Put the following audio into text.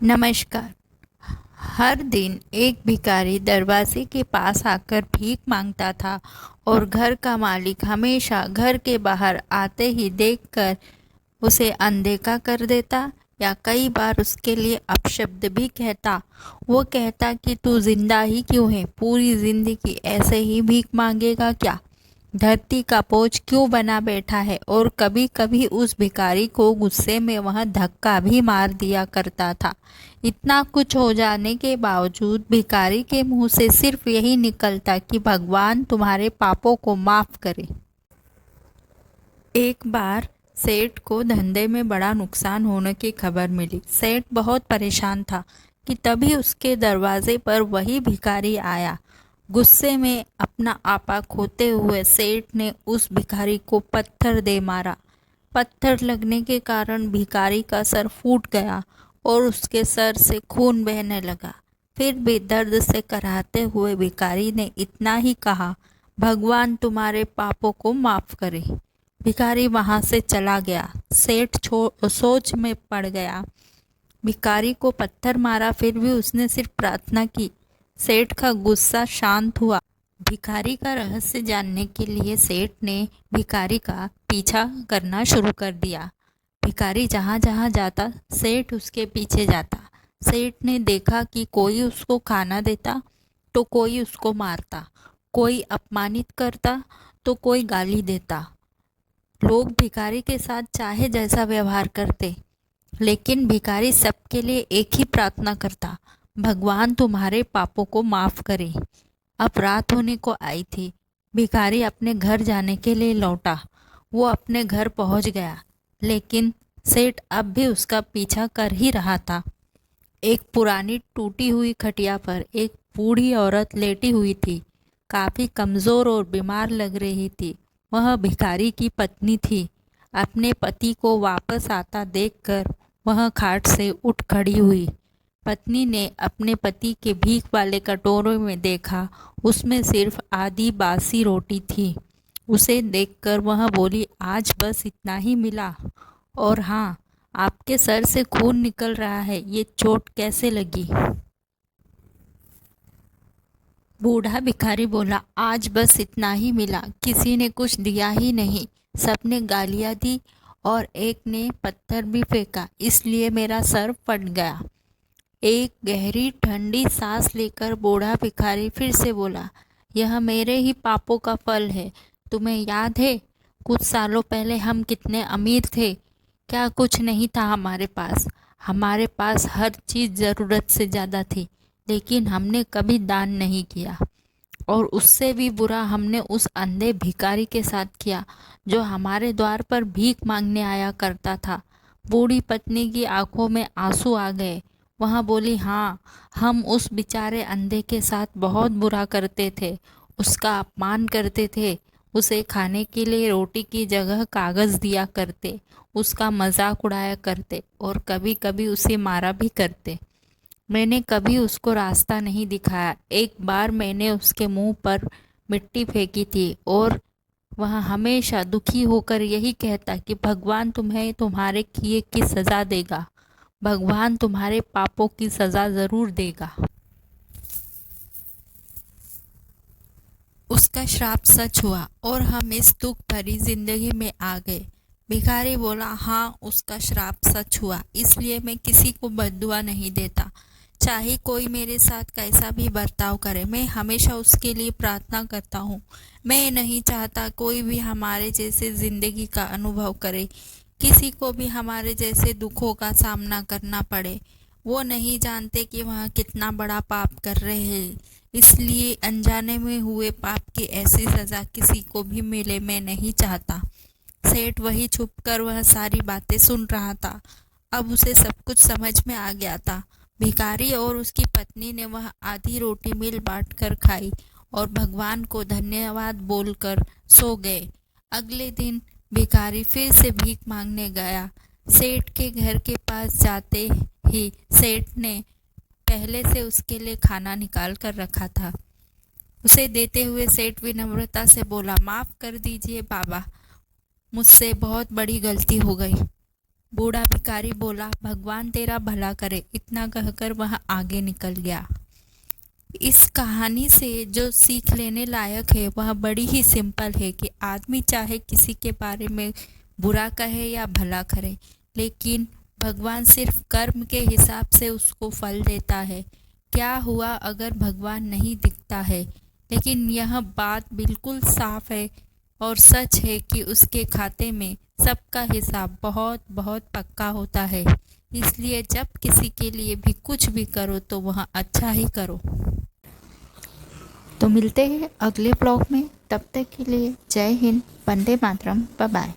नमस्कार। हर दिन एक भिखारी दरवाजे के पास आकर भीख मांगता था और घर का मालिक हमेशा घर के बाहर आते ही देखकर उसे अनदेखा कर देता या कई बार उसके लिए अपशब्द भी कहता। वो कहता कि तू जिंदा ही क्यों है, पूरी जिंदगी ऐसे ही भीख मांगेगा क्या, धरती का बोझ क्यों बना बैठा है। और कभी कभी उस भिखारी को गुस्से में वह धक्का भी मार दिया करता था। इतना कुछ हो जाने के बावजूद भिखारी के मुंह से सिर्फ यही निकलता कि भगवान तुम्हारे पापों को माफ करे। एक बार सेठ को धंधे में बड़ा नुकसान होने की खबर मिली। सेठ बहुत परेशान था कि तभी उसके दरवाजे पर वही भिखारी आया। गुस्से में अपना आपा खोते हुए सेठ ने उस भिखारी को पत्थर दे मारा। पत्थर लगने के कारण भिखारी का सर फूट गया और उसके सर से खून बहने लगा। फिर भी दर्द से कराहते हुए भिखारी ने इतना ही कहा, भगवान तुम्हारे पापों को माफ करे। भिखारी वहां से चला गया। सेठ सोच में पड़ गया। भिखारी को पत्थर मारा, फिर भी उसने सिर्फ प्रार्थना की। सेठ का गुस्सा शांत हुआ। भिखारी का रहस्य जानने के लिए सेठ ने भिखारी का पीछा करना शुरू कर दिया। भिखारी जहाँ जहाँ जाता सेठ उसके पीछे जाता। सेठ ने देखा कि कोई उसको खाना देता तो कोई उसको मारता, कोई अपमानित करता तो कोई गाली देता। लोग भिखारी के साथ चाहे जैसा व्यवहार करते, लेकिन भिखारी सबके लिए एक ही प्रार्थना करता, भगवान तुम्हारे पापों को माफ करे। अब रात होने को आई थी। भिखारी अपने घर जाने के लिए लौटा। वो अपने घर पहुंच गया, लेकिन सेठ अब भी उसका पीछा कर ही रहा था। एक पुरानी टूटी हुई खटिया पर एक बूढ़ी औरत लेटी हुई थी। काफी कमजोर और बीमार लग रही थी। वह भिखारी की पत्नी थी। अपने पति को वापस आता देखकर वह खाट से उठ खड़ी हुई। पत्नी ने अपने पति के भीख वाले कटोरे में देखा, उसमें सिर्फ आधी बासी रोटी थी। उसे देखकर वह बोली, आज बस इतना ही मिला। और हाँ, आपके सर से खून निकल रहा है, ये चोट कैसे लगी। बूढ़ा भिखारी बोला, आज बस इतना ही मिला, किसी ने कुछ दिया ही नहीं। सबने गालियां दी और एक ने पत्थर भी फेंका, इसलिए मेरा सर फट गया। एक गहरी ठंडी सांस लेकर बूढ़ा भिखारी फिर से बोला, यह मेरे ही पापों का फल है। तुम्हें याद है कुछ सालों पहले हम कितने अमीर थे? क्या कुछ नहीं था हमारे पास। हमारे पास हर चीज़ ज़रूरत से ज़्यादा थी, लेकिन हमने कभी दान नहीं किया। और उससे भी बुरा हमने उस अंधे भिखारी के साथ किया जो हमारे द्वार पर भीख मांगने आया करता था। बूढ़ी पत्नी की आंखों में आंसू आ गए। वह बोली, हाँ, हम उस बेचारे अंधे के साथ बहुत बुरा करते थे, उसका अपमान करते थे, उसे खाने के लिए रोटी की जगह कागज़ दिया करते, उसका मजाक उड़ाया करते और कभी कभी उसे मारा भी करते। मैंने कभी उसको रास्ता नहीं दिखाया। एक बार मैंने उसके मुंह पर मिट्टी फेंकी थी और वह हमेशा दुखी होकर यही कहता कि भगवान तुम्हें तुम्हारे किए की सज़ा देगा, भगवान तुम्हारे पापों की सज़ा ज़रूर देगा। उसका श्राप सच हुआ और हम इस दुख भरी जिंदगी में आ गए। भिखारी बोला, हाँ, उसका श्राप सच हुआ, इसलिए मैं किसी को बद्दुआ नहीं देता। चाहे कोई मेरे साथ कैसा भी बर्ताव करे, मैं हमेशा उसके लिए प्रार्थना करता हूँ। मैं नहीं चाहता कोई भी हमारे जैसे जिंदगी का अनुभव करे, किसी को भी हमारे जैसे दुखों का सामना करना पड़े। वो नहीं जानते कि वह कितना बड़ा पाप कर रहे हैं, इसलिए अनजाने में हुए पाप की ऐसी सज़ा किसी को भी मिले, मैं नहीं चाहता। सेठ वही छुपकर वह सारी बातें सुन रहा था। अब उसे सब कुछ समझ में आ गया था। भिखारी और उसकी पत्नी ने वह आधी रोटी मिल बांट कर खाई और भगवान को धन्यवाद बोलकर सो गए। अगले दिन भिखारी फिर से भीख मांगने गया। सेठ के घर के पास जाते ही सेठ ने पहले से उसके लिए खाना निकाल कर रखा था। उसे देते हुए सेठ विनम्रता से बोला, माफ़ कर दीजिए बाबा, मुझसे बहुत बड़ी गलती हो गई। बूढ़ा भिखारी बोला, भगवान तेरा भला करे। इतना कहकर वह आगे निकल गया। इस कहानी से जो सीख लेने लायक है वह बड़ी ही सिंपल है कि आदमी चाहे किसी के बारे में बुरा कहे या भला करे, लेकिन भगवान सिर्फ कर्म के हिसाब से उसको फल देता है। क्या हुआ अगर भगवान नहीं दिखता है, लेकिन यह बात बिल्कुल साफ है और सच है कि उसके खाते में सबका हिसाब बहुत बहुत पक्का होता है। इसलिए जब किसी के लिए भी कुछ भी करो तो वह अच्छा ही करो। तो मिलते हैं अगले ब्लॉग में, तब तक के लिए जय हिंद, वंदे मातरम, बाय बाय।